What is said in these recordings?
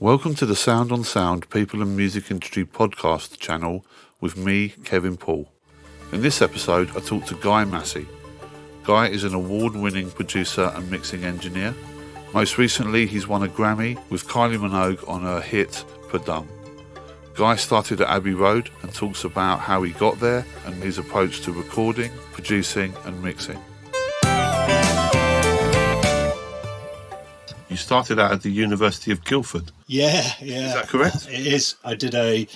Welcome to the Sound on Sound People and Music Industry podcast channel with me, Kevin Paul. In this episode, I talk to Guy Massey. Guy is an award-winning producer and mixing engineer. Most recently, he's won a Grammy with Kylie Minogue on her hit, Padum. Guy started at Abbey Road and talks about how he got there and his approach to recording, producing and mixing. You started out at the University of Guildford. Yeah. Is that correct? It is. I did a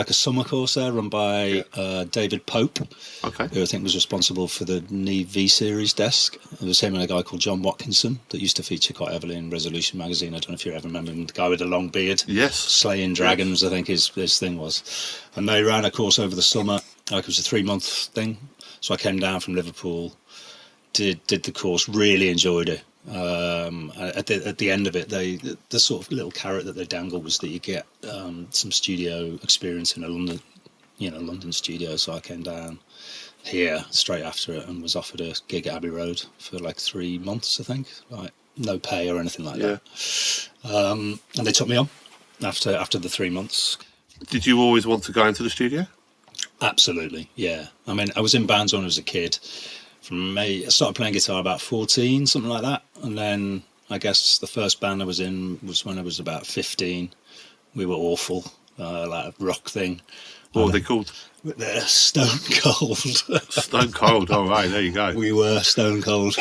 summer course there run by David Pope, who I think was responsible for the Neve V-Series desk. It was him and a guy called John Watkinson that used to feature quite heavily in Resolution magazine. I don't know if you ever remember him, the guy with the long beard. Yes. Slaying Dragons, yes. I think his thing was. And they ran a course over the summer. It was a 3-month thing. So I came down from Liverpool, did the course, really enjoyed it. At the end of it, the sort of little carrot that they dangle was that you get some studio experience in a London studio. So I came down here straight after it and was offered a gig at Abbey Road for like 3 months, I think, like no pay or anything like that. And they took me on after the 3 months. Did you always want to go into the studio? Absolutely, yeah. I mean, I was in bands when I was a kid. I started playing guitar about 14, something like that. And then I guess the first band I was in was when I was about 15. We were awful, like a rock thing. What were they called? They're Stone Cold. Stone Cold, all right, there you go. We were Stone Cold.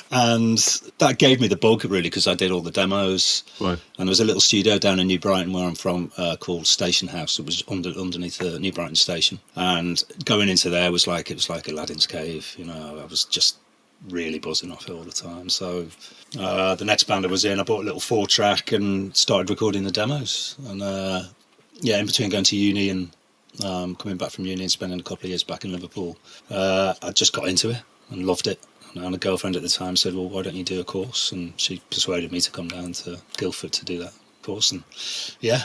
And that gave me the bug, really, because I did all the demos. Right. And there was a little studio down in New Brighton, where I'm from, called Station House. It was underneath the New Brighton station. And going into there was like Aladdin's cave. You know, I was just really buzzing off it all the time. So the next band I was in, I bought a little 4-track and started recording the demos. And in between going to uni and coming back from uni and spending a couple of years back in Liverpool, I just got into it and loved it. And a girlfriend at the time said, well, why don't you do a course? And she persuaded me to come down to Guildford to do that course. And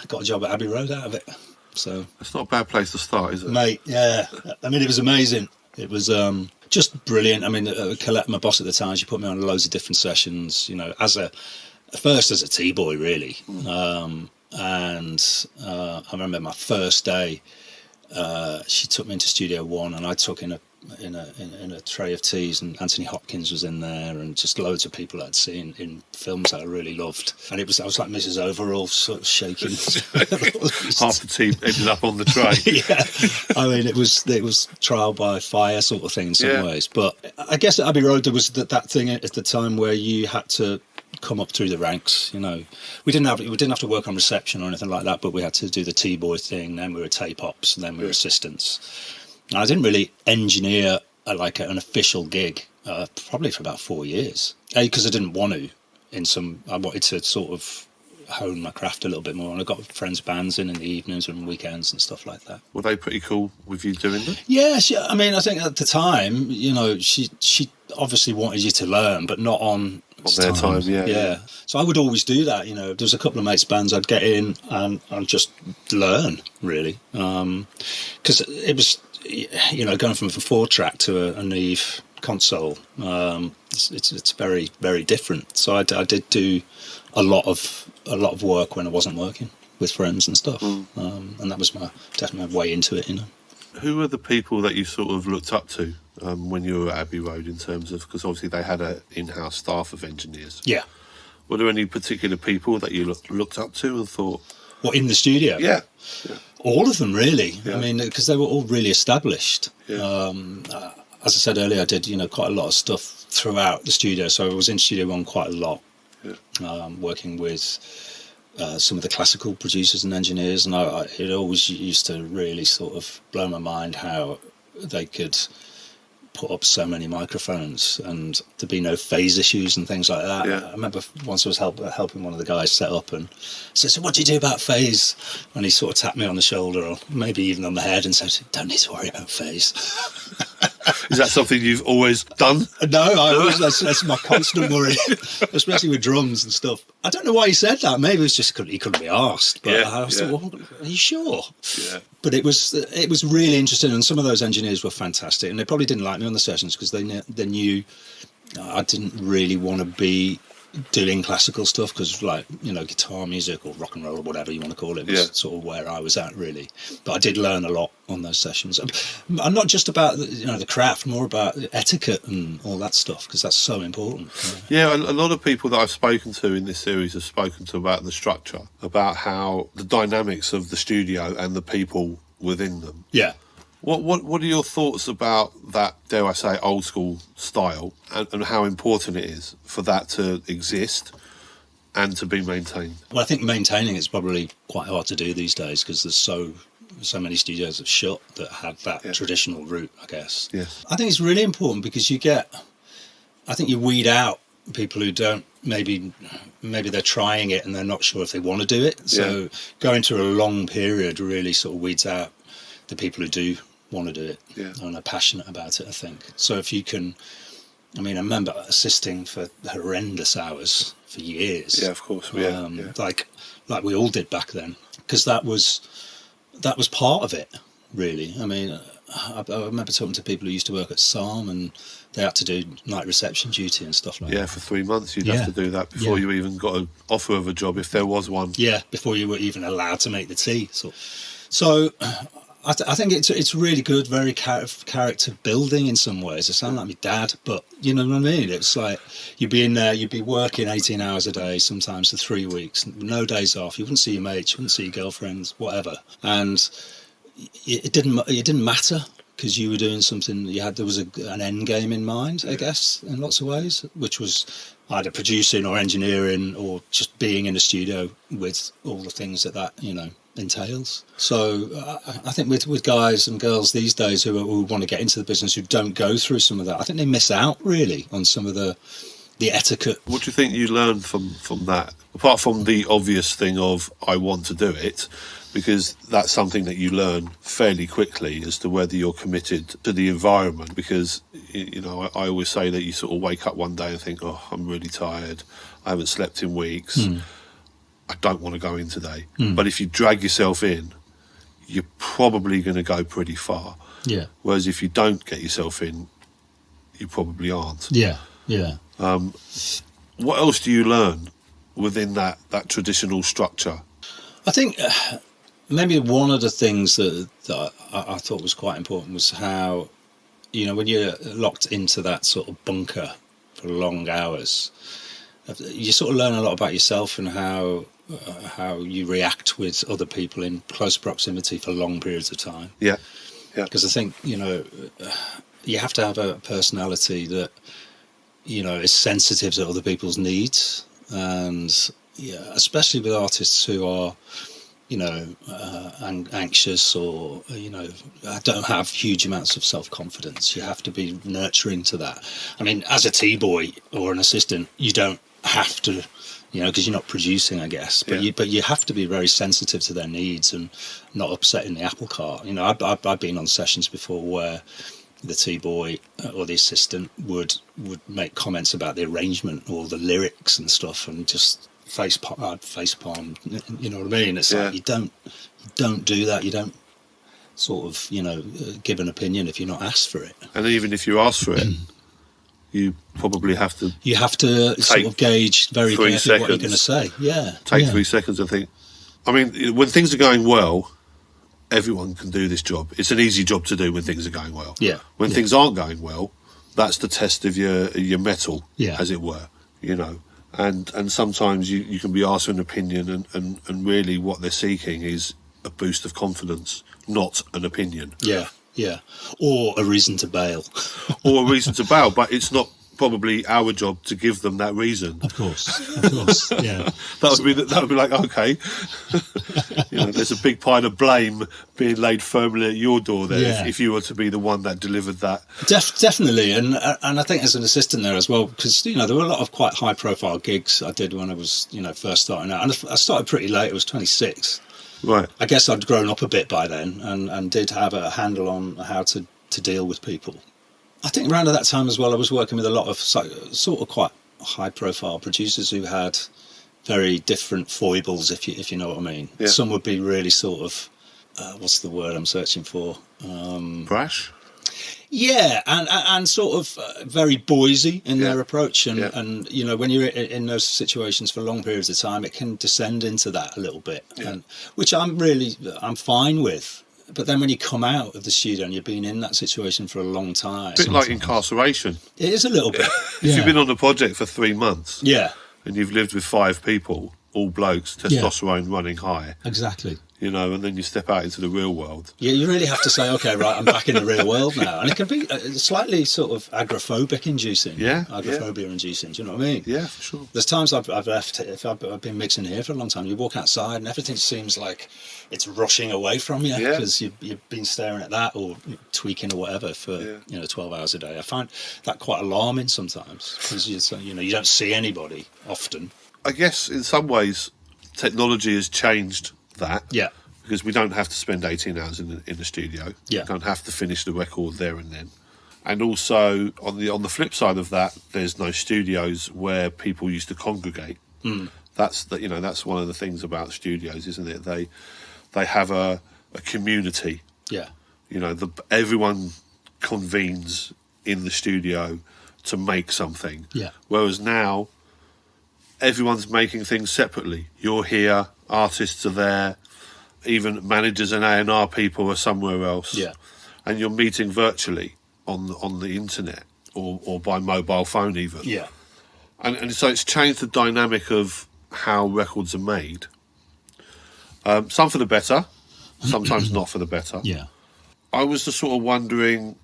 got a job at Abbey Road out of it. So it's not a bad place to start, is it? Mate, yeah. I mean, it was amazing. It was just brilliant. I mean, Colette, my boss at the time, she put me on loads of different sessions, you know, first as a T-boy, really. And I remember my first day, she took me into Studio One, and I took in a tray of teas, and Anthony Hopkins was in there, and just loads of people I'd seen in films that I really loved. And I was like Mrs. Overall, sort of shaking. Half the tea ended up on the tray. Yeah, I mean, it was trial by fire sort of thing in some ways. But I guess at Abbey Road there was that thing at the time where you had to come up through the ranks. You know, we didn't have to work on reception or anything like that, but we had to do the T-boy thing. Then we were tape ops, and then we were assistants. And I didn't really engineer an official gig probably for about 4 years. Because I didn't want to. I wanted to sort of hone my craft a little bit more, and I got friends' bands in the evenings and weekends and stuff like that. Were they pretty cool with you doing that? Yeah, I mean, I think at the time, you know, she obviously wanted you to learn, but not on their time. Yeah. So I would always do that. You know, there was a couple of mates' bands I'd get in and just learn, really, because it was, you know, going from a 4-track to a Neve console. It's very, very different. So I did do a lot of work when I wasn't working with friends and stuff, and that was definitely my way into it. You know. Who are the people that you sort of looked up to when you were at Abbey Road, in terms of, because obviously they had an in-house staff of engineers? Yeah. Were there any particular people that you looked up to and thought... What, in the studio? Yeah. All of them, really. Yeah. I mean, because they were all really established. Yeah. As I said earlier, I did, you know, quite a lot of stuff throughout the studio. So I was in Studio One quite a lot, working with some of the classical producers and engineers, and it always used to really sort of blow my mind how they could put up so many microphones and there'd be no phase issues and things like that. I remember once I was helping one of the guys set up, and I said, so what do you do about phase? And he sort of tapped me on the shoulder, or maybe even on the head, and said, don't need to worry about phase. Is that something you've always done? No, that's my constant worry, especially with drums and stuff. I don't know why he said that. Maybe it was just he couldn't be asked. But I was like, well, are you sure? Yeah. But it was really interesting, and some of those engineers were fantastic, and they probably didn't like me on the sessions because they knew I didn't really want to be doing classical stuff because, like, you know, guitar music or rock and roll or whatever you want to call it was sort of where I was at, really. But I did learn a lot on those sessions, and not just about the craft, more about etiquette and all that stuff, because that's so important. Yeah, a lot of people that I've spoken to in this series have spoken to about the structure, about how the dynamics of the studio and the people within them. Yeah. What are your thoughts about that, dare I say, old school style, and how important it is for that to exist and to be maintained? Well, I think maintaining it's probably quite hard to do these days because there's so many studios have shut that had that traditional route, I guess. Yes. I think it's really important because you weed out people who don't, maybe they're trying it and they're not sure if they want to do it. So going through a long period really sort of weeds out the people who do want to do it and are passionate about it, I think. So if you can, I remember assisting for horrendous hours for years. Yeah, of course. Like we all did back then, because that was part of it, really. I remember talking to people who used to work at Psalm, and they had to do night reception duty and stuff like that. Yeah, for 3 months you'd have to do that before you even got an offer of a job, if there was one. Yeah, before you were even allowed to make the tea. So I think it's really good, very character building in some ways. I sound like my dad, but you know what I mean? It's like you'd be in there, you'd be working 18 hours a day, sometimes for 3 weeks, no days off. You wouldn't see your mates, you wouldn't see your girlfriends, whatever. And it didn't matter, because you were doing something. There was an end game in mind, I guess, in lots of ways, which was either producing or engineering or just being in a studio with all the things that entails. So I think with guys and girls these days who want to get into the business, who don't go through some of that, I think they miss out really on some of the etiquette. What do you think you learned from that, apart from the obvious thing of I want to do it? Because that's something that you learn fairly quickly as to whether you're committed to the environment. Because, I always say that you sort of wake up one day and think, oh, I'm really tired, I haven't slept in weeks, I don't want to go in today. But if you drag yourself in, you're probably going to go pretty far. Yeah. Whereas if you don't get yourself in, you probably aren't. Yeah. What else do you learn within that traditional structure? I think maybe one of the things that I thought was quite important was how, when you're locked into that sort of bunker for long hours, you sort of learn a lot about yourself and how you react with other people in close proximity for long periods of time. Yeah. Because I think, you have to have a personality that, is sensitive to other people's needs. And especially with artists who are, anxious or, don't have huge amounts of self-confidence. You have to be nurturing to that. As a T-boy or an assistant, you don't have to, because you're not producing, I guess. But you have to be very sensitive to their needs and not upsetting the apple cart. I've been on sessions before where the T-boy or the assistant would make comments about the arrangement or the lyrics and stuff, and just face palm. You know what I mean? It's like you don't do that. You don't sort of give an opinion if you're not asked for it. And even if you ask for it, you probably have to. You have to sort of gauge very carefully what you're going to say. Yeah. Take 3 seconds and think. When things are going well, everyone can do this job. It's an easy job to do when things are going well. Yeah. When things aren't going well, that's the test of your mettle, as it were. And sometimes you can be asked for an opinion, and really what they're seeking is a boost of confidence, not an opinion. Yeah. Or a reason to bail. But it's not probably our job to give them that reason. Of course, yeah. that would be like, okay, there's a big pile of blame being laid firmly at your door there if you were to be the one that delivered that. Definitely, and I think as an assistant there as well, because there were a lot of quite high profile gigs I did when I was first starting out, and I started pretty late. I was 26. Right. I guess I'd grown up a bit by then, and did have a handle on how to deal with people. I think around at that time as well, I was working with a lot of sort of quite high-profile producers who had very different foibles, if you know what I mean. Yeah. Some would be really sort of, what's the word I'm searching for? Brash? Yeah, and sort of very Boise in their approach, and you know, when you're in those situations for long periods of time, it can descend into that a little bit, and which I'm fine with. But then when you come out of the studio and you've been in that situation for a long time, a bit like incarceration. It is a little bit. If you've been on a project for 3 months, and you've lived with 5 people, all blokes, testosterone running high, exactly. You know, and then you step out into the real world. Yeah, you really have to say, okay, right, I'm back in the real world now. And it can be slightly sort of agoraphobic inducing. Agoraphobia inducing, do you know what I mean? Yeah, for sure. There's times I've left, if I've been mixing here for a long time, you walk outside and everything seems like it's rushing away from you because you've been staring at that or tweaking or whatever for 12 hours a day. I find that quite alarming sometimes because you don't see anybody often. I guess in some ways technology has changed that. Yeah. Because we don't have to spend 18 hours in the studio. Yeah. We don't have to finish the record there and then. And also on the flip side of that, there's no studios where people used to congregate. That's that's one of the things about studios, isn't it? They have a community. Yeah. You know, everyone convenes in the studio to make something. Yeah. Whereas now everyone's making things separately. You're here, artists are there, even managers and A&R people are somewhere else. Yeah. And you're meeting virtually on the internet or by mobile phone even. Yeah. And so it's changed the dynamic of how records are made. Some for the better, sometimes not for the better. Yeah. I was just sort of wondering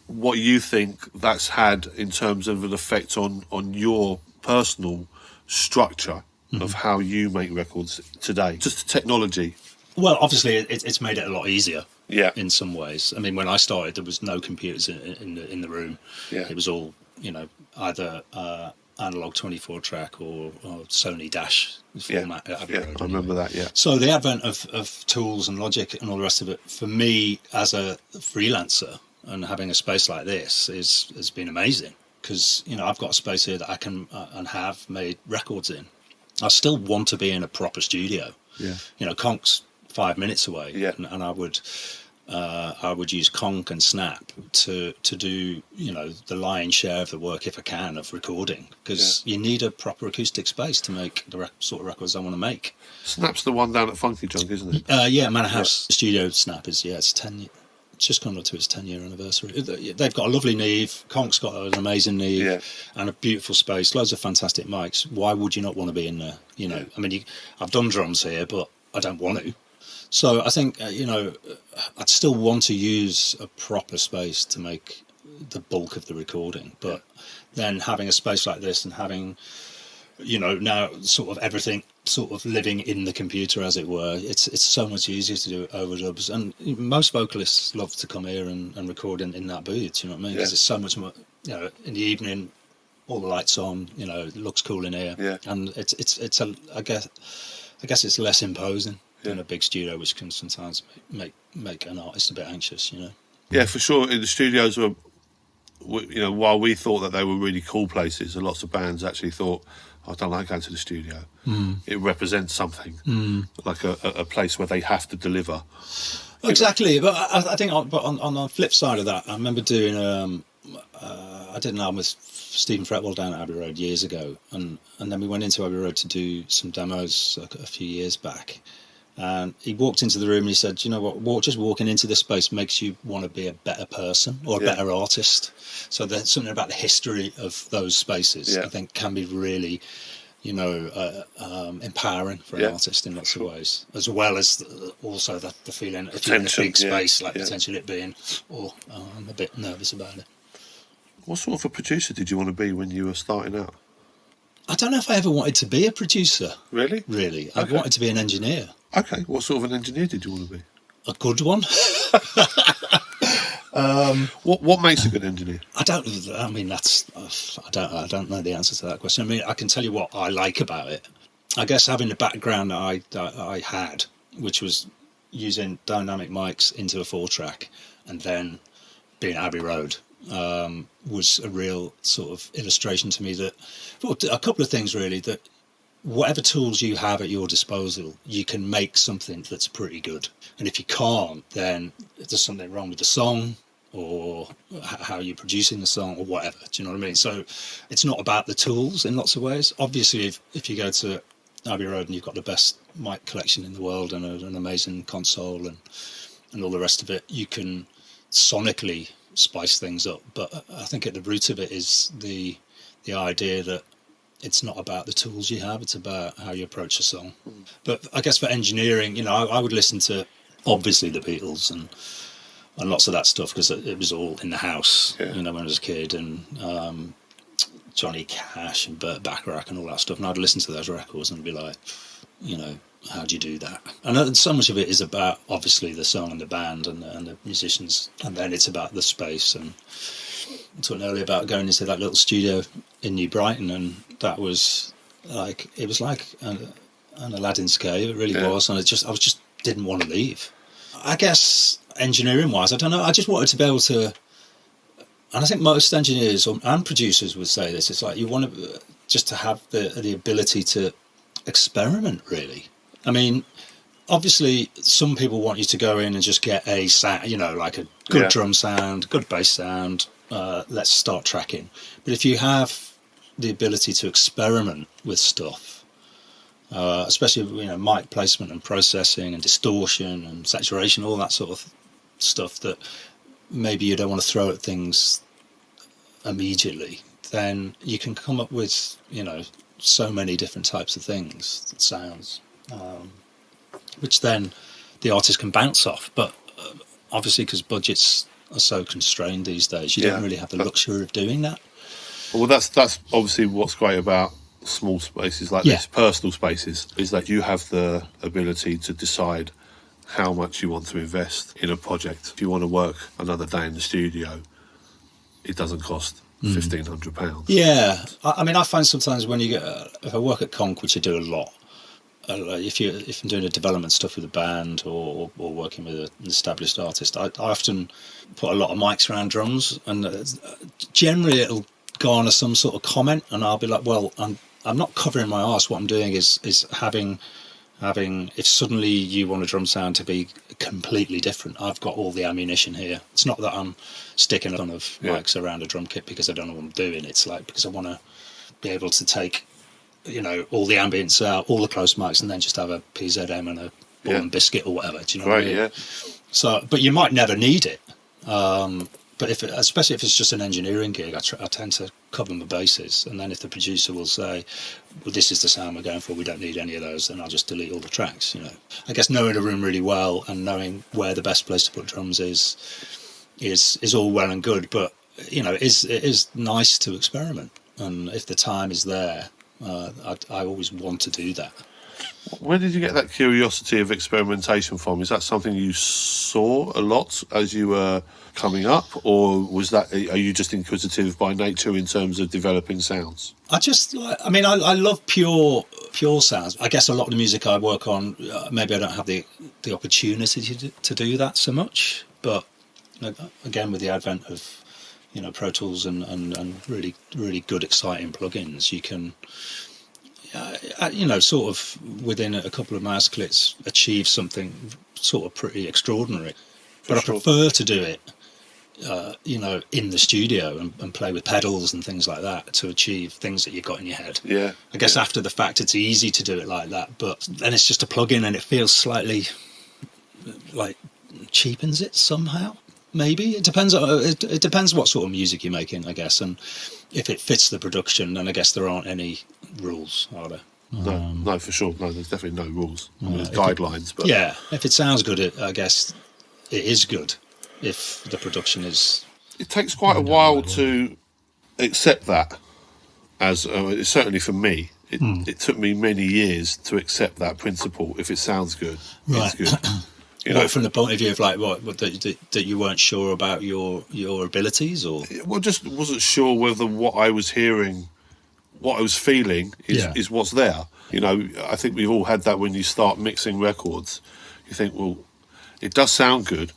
what you think that's had in terms of an effect on your personal structure of how you make records today. Just the technology. Well, obviously, it's made it a lot easier. Yeah. In some ways, I mean, when I started, there was no computers in the room. Yeah. It was all either analog 24 track or Sony Dash format. At Abbey Road, I remember that. Yeah. So the advent of tools and Logic and all the rest of it, for me as a freelancer and having a space like this has been amazing because I've got a space here that I can and have made records in. I still want to be in a proper studio. Yeah. Conk's 5 minutes away. Yeah. And I would use Conk and Snap to do the lion's share of the work if I can of recording because you need a proper acoustic space to make the sort of records I want to make. Snap's the one down at Funky Junk, isn't it? Manor House Studio Snap is it's 10. It's just gone up to its 10-year anniversary. They've got a lovely Neve. Conk's got an amazing Neve and a beautiful space. Loads of fantastic mics. Why would you not want to be in there? I mean, I've done drums here, but I don't want to. So I think, I'd still want to use a proper space to make the bulk of the recording. But then having a space like this and having, now sort of everything sort of living in the computer, as it were, it's so much easier to do overdubs. And most vocalists love to come here and record in that booth, you know what I mean? Because it's so much more, in the evening, all the lights on, it looks cool in here. Yeah. And I guess it's less imposing than a big studio, which can sometimes make an artist a bit anxious, Yeah, for sure. In the studios, while we thought that they were really cool places, and lots of bands actually thought, I don't like going to the studio. It represents something, like a place where they have to deliver. Exactly, but I think on the flip side of that, I remember doing I did an album with Stephen Fretwell down at Abbey Road years ago, and then we went into Abbey Road to do some demos a few years back. And he walked into the room and he said, you know what, just walking into this space makes you want to be a better person or a better artist. So there's something about the history of those spaces, I think, can be really, empowering for an artist in lots of ways, as well as also the feeling if you're in a big space, potentially it being, I'm a bit nervous about it. What sort of a producer did you want to be when you were starting out? I don't know if I ever wanted to be a producer. Really? Really. I wanted to be an engineer. Okay. What sort of an engineer did you want to be? A good one. What makes a good engineer? I don't know the answer to that question. I mean, I can tell you what I like about it. I guess having the background that I had, which was using dynamic mics into a 4-track and then being at Abbey Road, was a real sort of illustration to me that, well, a couple of things really, that whatever tools you have at your disposal, you can make something that's pretty good. And if you can't, then there's something wrong with the song, or how you're producing the song or whatever. Do you know what I mean? So it's not about the tools in lots of ways. Obviously, if you go to Abbey Road and you've got the best mic collection in the world and an amazing console and all the rest of it, you can sonically spice things up. But I think at the root of it is the idea that it's not about the tools you have, it's about how you approach a song. But I guess for engineering, you know, I would listen to obviously the Beatles and lots of that stuff because it was all in the house, you know, when I was a kid, and Johnny Cash and Burt Bacharach and all that stuff. And I'd listen to those records and be like, you know, how do you do that? And so much of it is about obviously the song and the band and the musicians, and then it's about the space. And I talked earlier about going into that little studio in New Brighton, and that was like, it was like an Aladdin's cave. It really was, and I just didn't want to leave. I guess engineering wise, I don't know, I just wanted to be able to, and I think most engineers and producers would say this, it's like you want to just to have the ability to experiment, really. I mean, obviously some people want you to go in and just get a sound, you know, like a good drum sound, good bass sound, let's start tracking. But if you have the ability to experiment with stuff, especially, you know, mic placement and processing and distortion and saturation, all that sort of stuff that maybe you don't want to throw at things immediately, then you can come up with, you know, so many different types of things, sounds, which then the artist can bounce off. But obviously, because budgets are so constrained these days, you don't really have the luxury of doing that. Well, that's obviously what's great about small spaces like this, personal spaces, is that you have the ability to decide how much you want to invest in a project. If you want to work another day in the studio, it doesn't cost £1,500. Yeah, I mean, I find sometimes when you get, if I work at Conk, which I do a lot, if I'm doing a development stuff with a band or working with an established artist, I often put a lot of mics around drums, and generally it'll garner some sort of comment, and I'll be like, well, I'm not covering my arse. What I'm doing is having, if suddenly you want a drum sound to be completely different, I've got all the ammunition here. It's not that I'm sticking a ton of mics around a drum kit because I don't know what I'm doing. It's like because I want to be able to take, you know, all the ambience out, all the close mics, and then just have a PZM and a ball and biscuit or whatever. Do you know what I mean? Yeah. So, but you might never need it. But especially if it's just an engineering gig, I tend to cover my bases. And then if the producer will say, well, this is the sound we're going for, we don't need any of those, then I'll just delete all the tracks, you know. I guess knowing a room really well and knowing where the best place to put drums is all well and good. But, you know, it is nice to experiment. And if the time is there, I always want to do that. Where did you get that curiosity of experimentation from? Is that something you saw a lot as you were coming up, or are you just inquisitive by nature in terms of developing sounds? I love pure sounds. I guess a lot of the music I work on, maybe I don't have the opportunity to do that so much. But again, with the advent of, you know, Pro Tools and really, really good, exciting plugins, you can, you know, sort of within a couple of mouse clicks achieve something sort of pretty extraordinary. But I prefer to do it, you know, in the studio and play with pedals and things like that to achieve things that you've got in your head. Yeah. I guess after the fact, it's easy to do it like that, but then it's just a plug-in and it feels slightly like cheapens it somehow. Maybe it depends. It depends what sort of music you're making, I guess, and if it fits the production. Then I guess there aren't any rules, are there? No, for sure. No, there's definitely no rules. There's guidelines, but yeah, if it sounds good, I guess it is good. If the production is, it takes quite a while to accept that. As certainly for me, it took me many years to accept that principle. If it sounds good, it's good. You know, from the point of view of like that you weren't sure about your abilities, or just wasn't sure whether what I was hearing, what I was feeling is what's there. You know, I think we've all had that when you start mixing records. You think, well, it does sound good,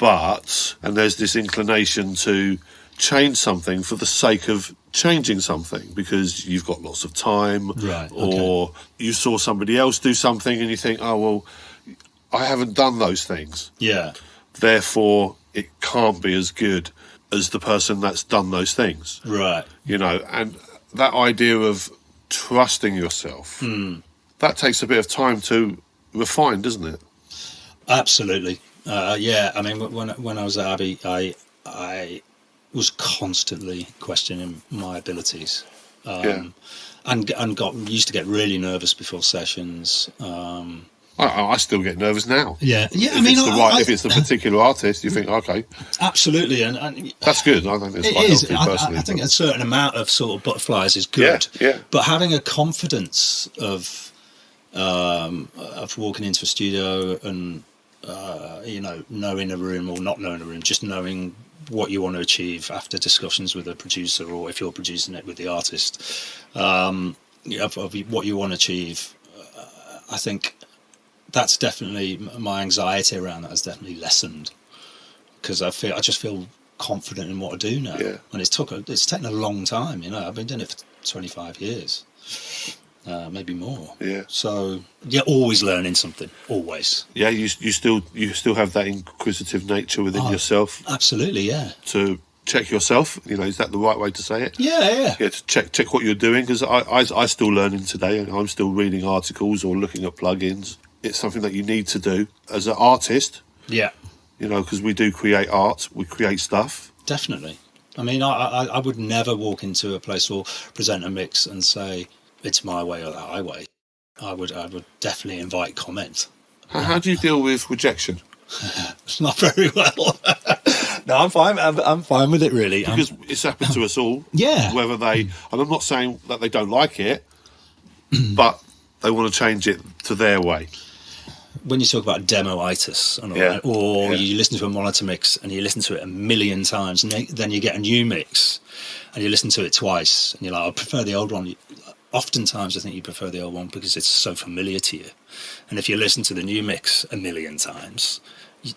and there's this inclination to change something for the sake of changing something because you've got lots of time, or you saw somebody else do something and you think, oh well, I haven't done those things. Yeah. Therefore, it can't be as good as the person that's done those things. Right. You know, and that idea of trusting yourself, that takes a bit of time to refine, doesn't it? Absolutely. Yeah, I mean, when I was at Abbey, I was constantly questioning my abilities, and used to get really nervous before sessions. I still get nervous now. Yeah. If it's the particular artist, you think, okay, absolutely, and that's good. I think it's quite healthy personally. I think a certain amount of sort of butterflies is good. Yeah. But having a confidence of walking into a studio and knowing a room or not knowing a room, just knowing what you want to achieve after discussions with a producer, or if you're producing it with the artist, of what you want to achieve. I think that's definitely, my anxiety around that has definitely lessened, because I just feel confident in what I do now. Yeah. And it's taken a long time. I've been doing it for 25 years. Maybe more. Yeah. So you're always learning something. Always. Yeah. You still have that inquisitive nature within yourself. Absolutely. Yeah. To check yourself. Is that the right way to say it? Yeah. Yeah. To check what you're doing, because I still learning today, and I'm still reading articles or looking at plugins. It's something that you need to do as an artist. Yeah. Because we do create art. We create stuff. Definitely. I mean, I would never walk into a place or present a mix and say, it's my way or the highway. I would definitely invite comment. How do you deal with rejection? Not very well. No, I'm fine. I'm fine with it, really. Because it's happened to us all. Yeah. Whether and I'm not saying that they don't like it, but they want to change it to their way. When you talk about demo-itis, you listen to a monitor mix and you listen to it a million times, and then you get a new mix and you listen to it twice, and you're like, I prefer the old one. Oftentimes I think you prefer the old one because it's so familiar to you. And if you listen to the new mix a million times,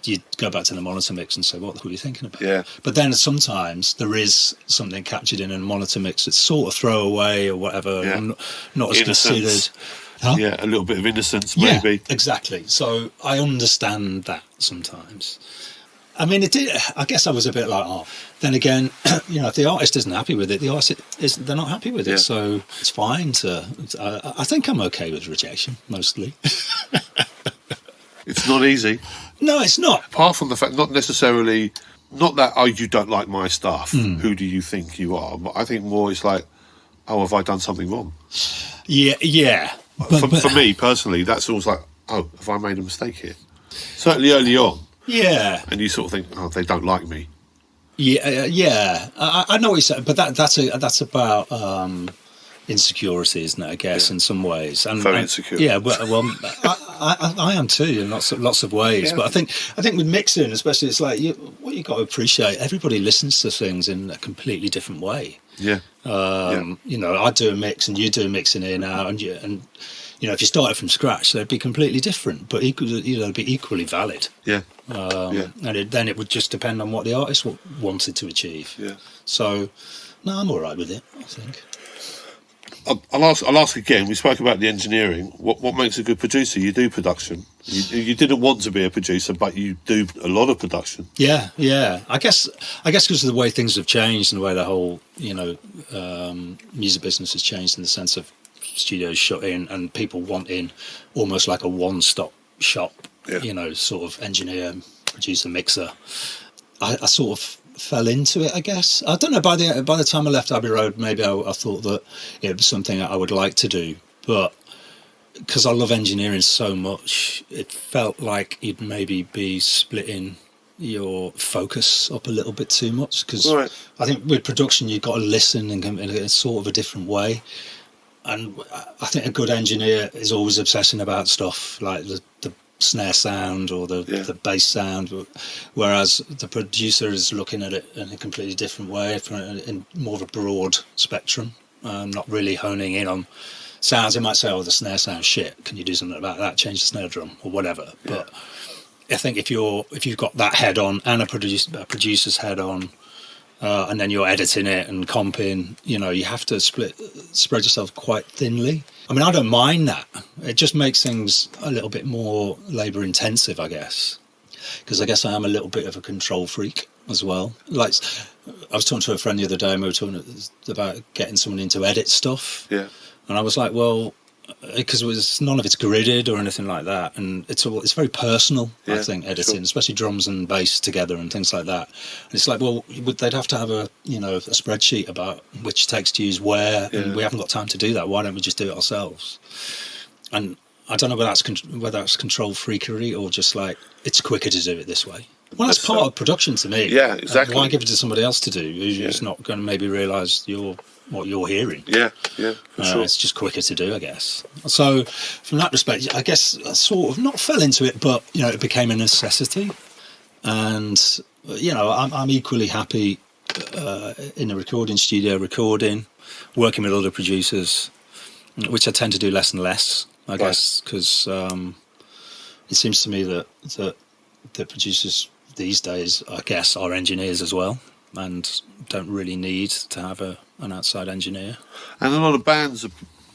you go back to the monitor mix and say, what the hell are you thinking about? Yeah. But then sometimes there is something captured in a monitor mix that's sort of throwaway or whatever, not as considered. Huh? Yeah, a little bit of innocence, maybe. Yeah, exactly. So I understand that sometimes. I mean, I guess I was a bit like, then again, if the artist isn't happy with it, they're not happy with it. So it's fine I think I'm okay with rejection, mostly. It's not easy. No, it's not. Apart from the fact, not that, you don't like my stuff, who do you think you are? But I think more it's like, have I done something wrong? Yeah. For me, personally, that's always like, have I made a mistake here? Certainly early on. Yeah. And you sort of think, they don't like me. Yeah. I know what you're saying, but that's about insecurity, isn't it? I guess in some ways. And very insecure. Yeah. Well, I am too in lots of ways. Yeah. But I think with mixing, especially, it's like what you got to appreciate. Everybody listens to things in a completely different way. Yeah. I do a mix and you do a mix in here now, and if you started from scratch, they'd be completely different, but they'd be equally valid. Yeah. And then it would just depend on what the artist wanted to achieve. Yeah. So, no, I'm all right with it, I think. I'll ask again. We spoke about the engineering. What makes a good producer? You do production. You didn't want to be a producer, but you do a lot of production. Yeah. I guess because of the way things have changed and the way the whole music business has changed, in the sense of studios shut in and people wanting almost like a one-stop shop. Yeah. Sort of engineer, producer, mixer. I sort of fell into it, I guess. I don't know, by the time I left Abbey Road, maybe I thought that it was something I would like to do, but because I love engineering so much, it felt like you'd maybe be splitting your focus up a little bit too much, because I think with production you've got to listen in a sort of a different way, and I think a good engineer is always obsessing about stuff like the snare sound or the bass sound, whereas the producer is looking at it in a completely different way, in more of a broad spectrum, not really honing in on sounds. He might say, the snare sounds shit, can you do something about that, change the snare drum or whatever. But I think if you've got that head on and a producer's head on, and then you're editing it and comping, you have to spread yourself quite thinly. I mean, I don't mind that. It just makes things a little bit more labour intensive, I guess. because I guess I am a little bit of a control freak as well. Like, I was talking to a friend the other day, and we were talking about getting someone in to edit stuff. Yeah. And I was like, well, because none of it's gridded or anything like that, and it's very personal. I think editing, especially drums and bass together and things like that. And it's like, well, they'd have to have a spreadsheet about which takes to use where, and we haven't got time to do that. Why don't we just do it ourselves? And I don't know whether that's control freakery or just like it's quicker to do it this way. Well, that's part of production to me. Yeah, exactly. Why give it to somebody else to do who's just not going to maybe realise what you're hearing? Yeah, for sure. It's just quicker to do, I guess. So, from that respect, I guess I sort of not fell into it, but it became a necessity. And I'm equally happy in a recording studio, working with other producers, which I tend to do less and less, I guess, because it seems to me that the producers these days, I guess, are engineers as well, and don't really need to have an outside engineer. And a lot of bands are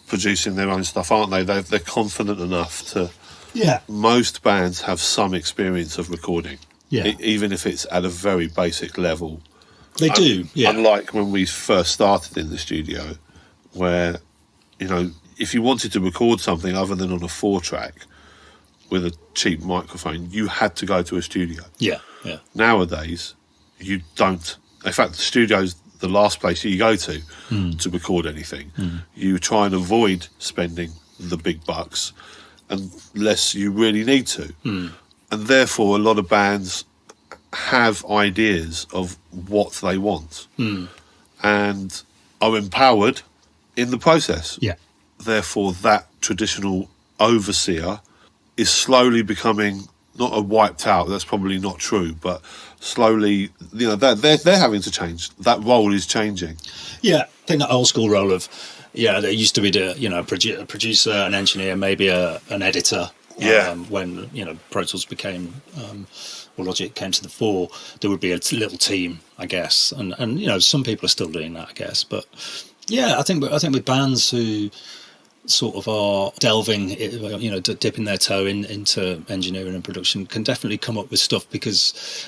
producing their own stuff, aren't they? They're confident enough to... Yeah. Most bands have some experience of recording, even if it's at a very basic level. They do, yeah. Unlike when we first started in the studio, where, if you wanted to record something other than on a 4-track with a cheap microphone, you had to go to a studio. Yeah. Nowadays, you don't. In fact, the studio's the last place you go to record anything. You try and avoid spending the big bucks unless you really need to. And therefore, a lot of bands have ideas of what they want and are empowered in the process. Yeah. Therefore, that traditional overseer is slowly becoming not a wiped out. That's probably not true, but slowly, they're having to change. That role is changing. Yeah, I think that old school role of there used to be a producer, an engineer, maybe an editor. When Pro Tools became or Logic came to the fore, there would be a little team, I guess, and some people are still doing that, I guess. But I think with bands who sort of are delving, dipping their toe into engineering and production, can definitely come up with stuff, because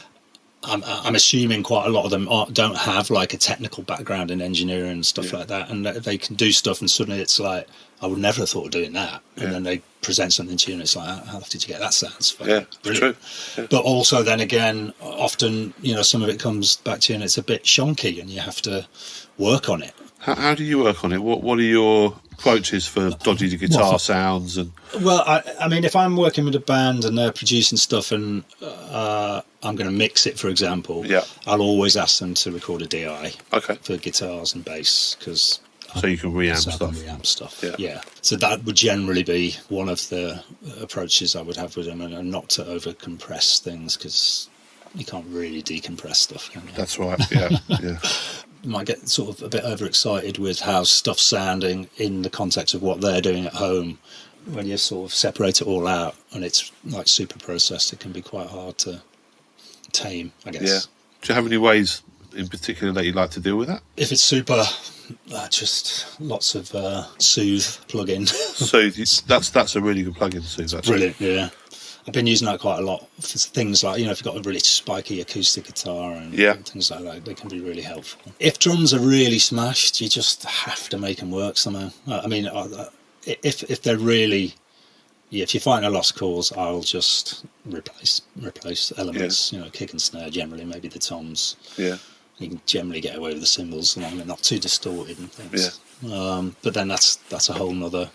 I'm assuming quite a lot of them don't have like a technical background in engineering and stuff like that, and they can do stuff, and suddenly it's like, I would never have thought of doing that, and then they present something to you, and it's like, how did you get that? Sounds brilliant. True. Yeah. But also, then again, often some of it comes back to you, and it's a bit shonky, and you have to work on it. How do you work on it? What are your approaches for dodgy guitar sounds? And well, I mean, if I'm working with a band and they're producing stuff, and I'm going to mix it, for example, I'll always ask them to record a DI for guitars and bass, because so you can reamp stuff. Yeah. So that would generally be one of the approaches I would have with them, and not to over compress things, because you can't really decompress stuff, can you? That's right. Yeah. You might get sort of a bit overexcited with how stuff's sounding in the context of what they're doing at home. When you sort of separate it all out and it's like super processed, it can be quite hard to tame, I guess. Yeah. Do you have any ways in particular that you'd like to deal with that? If it's super, just lots of Soothe plug-in. Soothe, that's a really good plug-in, Soothe. Actually. Brilliant, yeah. I've been using that quite a lot for things like, if you've got a really spiky acoustic guitar and things like that, they can be really helpful. If drums are really smashed, you just have to make them work somehow. I mean, if they're really, if you find a lost cause, I'll just replace elements, kick and snare generally, maybe the toms. Yeah. You can generally get away with the cymbals, as long as they're not too distorted and things. Yeah. But then that's a whole nother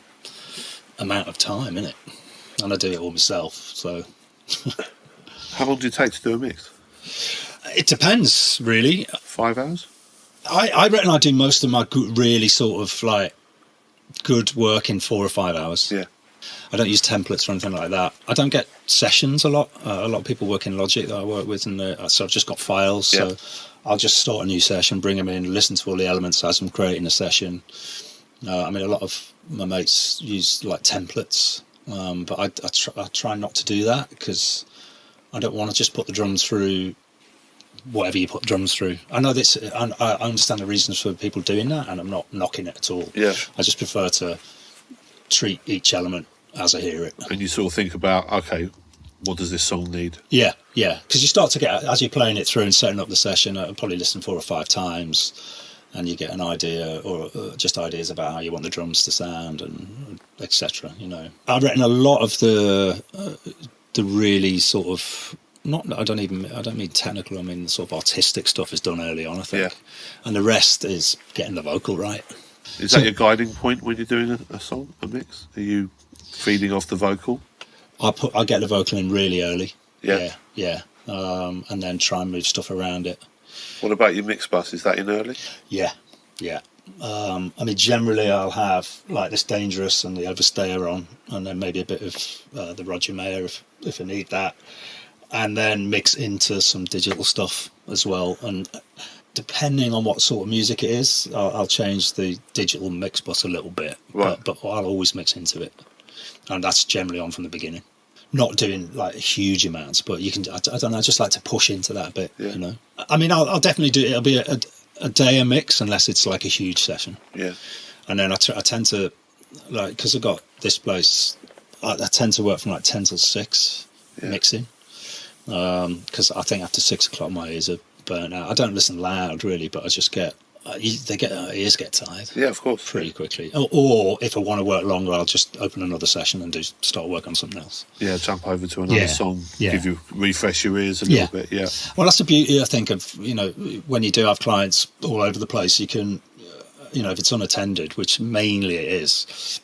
amount of time, isn't it? And I do it all myself, so... How long do it take to do a mix? It depends, really. 5 hours? I reckon I do most of my really sort of, like, good work in 4 or 5 hours. Yeah. I don't use templates or anything like that. I don't get sessions a lot. A lot of people work in Logic that I work with, and so I've just got files, so I'll just start a new session, bring them in, listen to all the elements as I'm creating a session. I mean, a lot of my mates use, like, templates... but I try not to do that, because I don't want to just put the drums through whatever you put drums through. I know this. I understand the reasons for people doing that, and I'm not knocking it at all. Yeah. I just prefer to treat each element as I hear it. And you sort of think about, okay, what does this song need? Yeah, because you start to get, as you're playing it through and setting up the session, I'll probably listen 4 or 5 times, and you get an idea, or just ideas about how you want the drums to sound, and etc. I reckon a lot of the really sort of, I don't mean technical, I mean sort of artistic stuff is done early on, I think, and the rest is getting the vocal right. Is that your guiding point when you're doing a song, a mix? Are you feeding off the vocal? I get the vocal in really early. Yeah. And then try and move stuff around it. What about your mix bus? Is that in early? Yeah. I mean, generally I'll have like this Dangerous and the Overstayer on, and then maybe a bit of the Roger Mayer if I need that, and then mix into some digital stuff as well. And depending on what sort of music it is, I'll change the digital mix bus a little bit, right. but I'll always mix into it, and that's generally on from the beginning. Not doing like huge amounts, but you can. I don't know. I just like to push into that bit. Yeah. I mean, I'll definitely do it. It'll be a day a mix unless it's like a huge session. Yeah. And then I tend to, like, because I've got this place, I tend to work from like 10 till 6 mixing. Because I think after 6 o'clock my ears are burnt out. I don't listen loud really, but I just get. Ears get tired. Yeah, of course. Pretty quickly. Or if I want to work longer, I'll just open another session and start work on something else. Yeah, jump over to another song. Yeah. Refresh your ears a little bit. Yeah. Well, that's the beauty, I think, of when you do have clients all over the place. You can, if it's unattended, which mainly it is,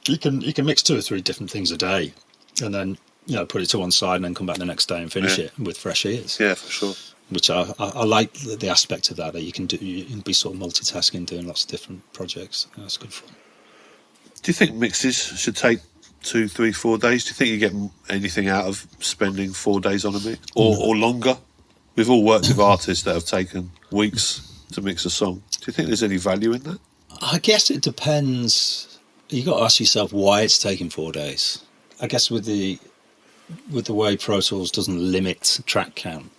you can mix 2 or 3 different things a day, and then put it to one side and then come back the next day and finish it with fresh ears. Yeah, for sure. Which I like the aspect of that you can do. You can be sort of multitasking, doing lots of different projects. That's good fun. Do you think mixes should take 2, 3, 4 days? Do you think you get anything out of spending 4 days on a mix, or longer? We've all worked with artists that have taken weeks to mix a song. Do you think there's any value in that? I guess it depends. You got to ask yourself why it's taking 4 days. I guess with the way Pro Tools doesn't limit track count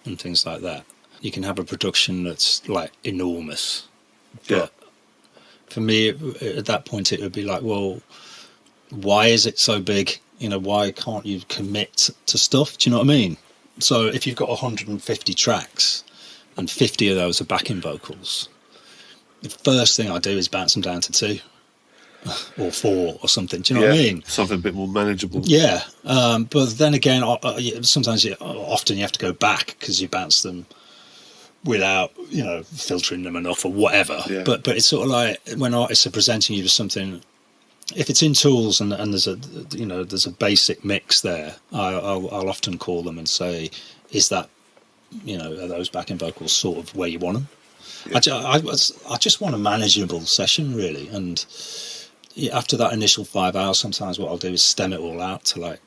and things like that, you can have a production that's like enormous. But for me, at that point, it would be like, well, why is it so big? Why can't you commit to stuff? Do you know what I mean? So if you've got 150 tracks and 50 of those are backing vocals, the first thing I do is bounce them down to 2 or 4 or something. Do you know what I mean? Something a bit more manageable. Yeah. But then again, sometimes often you have to go back because you bounce them without, filtering them enough or whatever. Yeah. But it's sort of like when artists are presenting you with something, if it's in Tools and there's a basic mix there, I'll often call them and say, is that, are those backing vocals sort of where you want them? Yeah. I just want a manageable session really, and after that initial 5 hours, sometimes what I'll do is stem it all out to like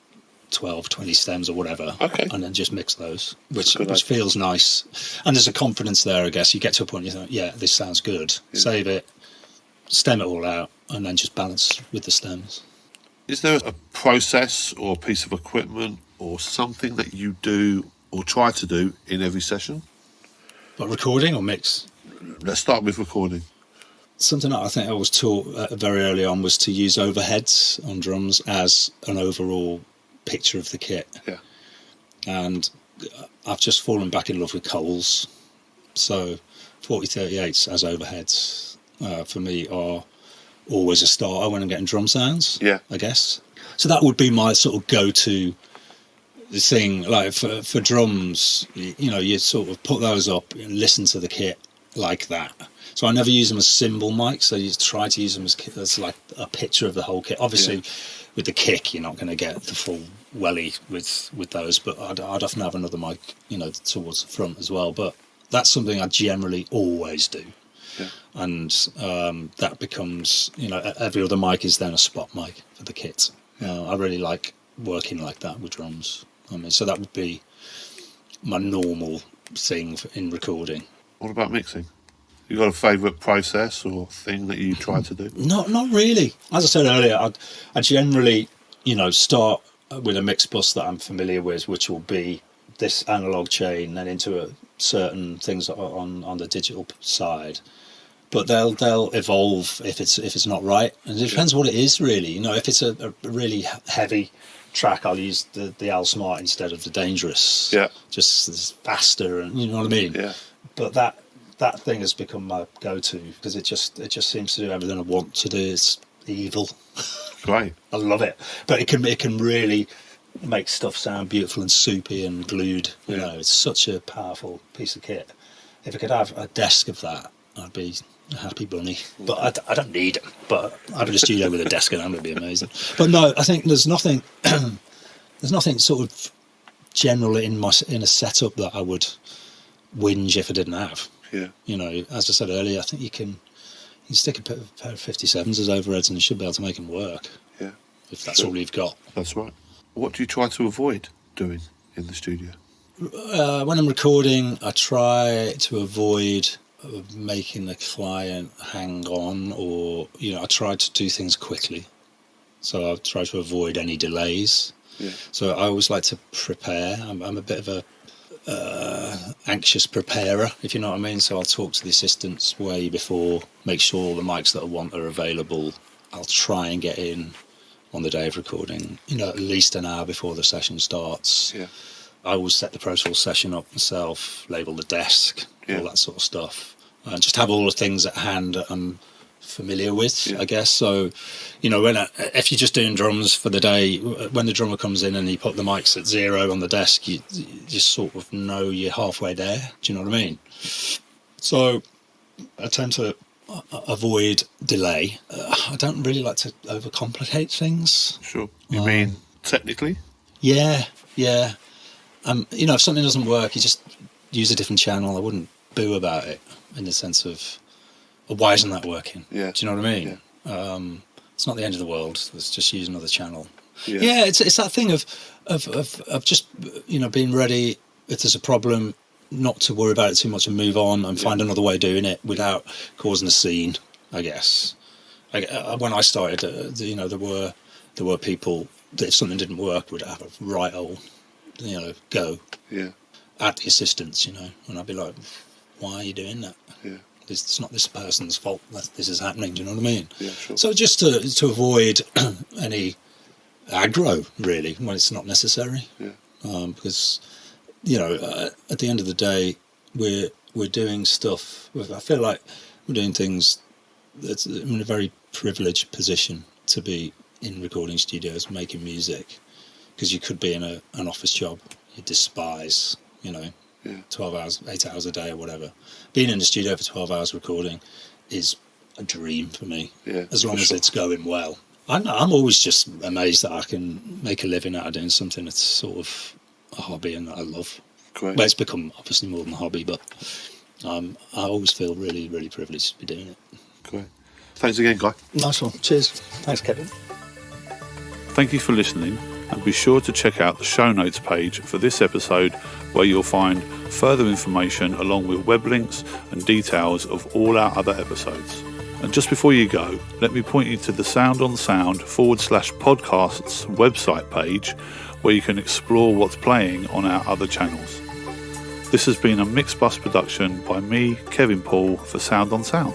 12, 20 stems or whatever, and then just mix those, which feels nice. And there's a confidence there, I guess. You get to a point you think, yeah, this sounds good. Yeah. Save it, stem it all out, and then just balance with the stems. Is there a process or a piece of equipment or something that you do or try to do in every session? But recording or mix? Let's start with recording. Something that I think I was taught very early on was to use overheads on drums as an overall picture of the kit. Yeah. And I've just fallen back in love with Coles. So 4038s as overheads for me are always a starter when I'm getting drum sounds. Yeah. I guess. So that would be my sort of go-to thing. Like for drums, you sort of put those up and listen to the kit like that. So I never use them as cymbal mics. I try to use them as like a picture of the whole kit. Obviously, with the kick, you're not going to get the full welly with those. But I'd often have another mic, towards the front as well. But that's something I generally always do. Yeah. And that becomes, every other mic is then a spot mic for the kit. I really like working like that with drums. So that would be my normal thing in recording. What about mixing? You got a favourite process or thing that you try to do? Not really. As I said earlier, I generally, start with a mix bus that I'm familiar with, which will be this analog chain, then into certain things on the digital side. But they'll evolve if it's not right, and it depends what it is really. If it's a really heavy track, I'll use the Al Smart instead of the Dangerous. Yeah. Just it's faster, and you know what I mean. Yeah. But that thing has become my go-to because it just seems to do everything I want to do. It's evil. Great. I love it, but it can really make stuff sound beautiful and soupy and glued. You know, it's such a powerful piece of kit. If I could have a desk of that, I'd be a happy bunny. But I don't need it. But having a studio with a desk in it would be amazing. But no, I think there's nothing sort of general in a setup that I would whinge if I didn't have. Yeah. You know, as I said earlier, I think you can stick a pair of 57s as overheads and you should be able to make them work. Yeah. If that's all you've got. That's right. What do you try to avoid doing in the studio? When I'm recording, I try to avoid making the client hang on, or I try to do things quickly. So I try to avoid any delays. Yeah. So I always like to prepare. I'm a bit of a anxious preparer, if you know what I mean. So I'll talk to the assistants way before, make sure all the mics that I want are available. I'll try and get in on the day of recording, at least an hour before the session starts. Yeah. I always set the Pro Tools session up myself, label the desk, all that sort of stuff, and just have all the things at hand that I'm familiar with, I guess. So, if you're just doing drums for the day, when the drummer comes in and you put the mics at 0 on the desk, you just sort of know you're halfway there. Do you know what I mean? So I tend to avoid delay. I don't really like to overcomplicate things. Sure. You mean technically? Yeah. If something doesn't work, you just use a different channel. I wouldn't boo about it in the sense of, why isn't that working? Yeah. Do you know what I mean? Yeah. It's not the end of the world. Let's just use another channel. Yeah. It's that thing of just being ready if there's a problem, not to worry about it too much and move on and find another way of doing it without causing a scene, I guess. When I started, there were people that if something didn't work would have a right old, go at the assistants, and I'd be like, why are you doing that? Yeah. It's not this person's fault that this is happening. Do you know what I mean? Yeah, sure. So just to avoid any aggro, really, when it's not necessary. Yeah. Because at the end of the day, we're doing stuff. I feel like we're doing things that's in a very privileged position to be in recording studios making music, because you could be in an office job you despise, 12 hours, 8 hours a day or whatever. Being in the studio for 12 hours recording is a dream for me, as long as it's going well. I'm always just amazed that I can make a living out of doing something that's sort of a hobby and that I love. Great. Well, it's become obviously more than a hobby, but I always feel really, really privileged to be doing it. Great. Thanks again, Guy. Nice one. Cheers. Thanks, Kevin. Thank you for listening, and be sure to check out the show notes page for this episode, where you'll find further information along with web links and details of all our other episodes. And just before you go, let me point you to the Sound on Sound /podcasts website page, where you can explore what's playing on our other channels. This has been a Mixbus production by me, Kevin Paul, for Sound on Sound.